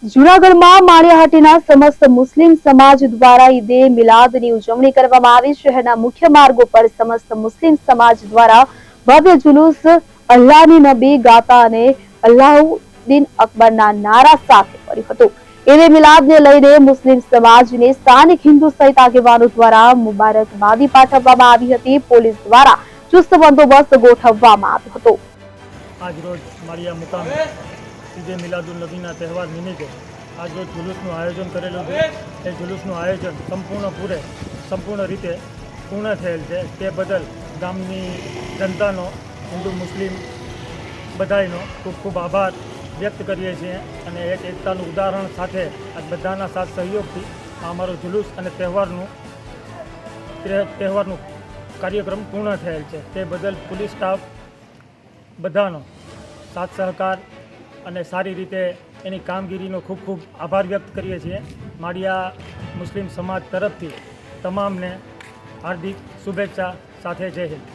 જૂનાગઢમાં માળિયાહાટીના સમસ્ત મુસ્લિમ સમાજ દ્વારા ઈદે મિલાદની ઉજવણી કરવામાં આવી। શહેરના મુખ્ય માર્ગો પર સમસ્ત મુસ્લિમ સમાજ દ્વારા ભવ્ય જુલુસ અલ્લાહની નબી ગાતા અને અલ્લાહુદ્દીન અકબરના નારા સાથે ફર્યું હતું। ઈદે મિલાદને લઈને મુસ્લિમ સમાજને સ્થાનિક હિન્દુ સહિત આગેવાનો દ્વારા મુબારકબાદી પાઠવવામાં આવી હતી। પોલીસ દ્વારા ચુસ્ત બંદોબસ્ત ગોઠવવામાં આવ્યો હતો। आज रोज माळिया मुकामे ईदे मिलादुल नबीना तहेवार निमित्ते आज रोज जुलूसનું આયોજન કરેલું છે। એ जुलूसનું આયોજન સંપૂર્ણ રીતે પૂર્ણ થયેલ છે। તે બદલ ગામની જનતાનો હિન્દુ મુસ્લિમ બધાનો ખૂબ ખૂબ આભાર વ્યક્ત કરીએ છીએ અને એક એકતાનું ઉદાહરણ સાથે આ બધાના સાથ સહયોગથી આ અમારો जुलूस અને તહેવારનું કાર્યક્રમ પૂર્ણ થયેલ છે। તે બદલ પોલીસ સ્ટાફ બધાનો સાથ સહકાર અને સારી રીતે એની કામગીરીનો ખૂબ ખૂબ આભાર વ્યક્ત કરીએ છીએ। માળિયા મુસ્લિમ સમાજ તરફથી તમામને હાર્દિક શુભેચ્છા સાથે જય હિન્દ।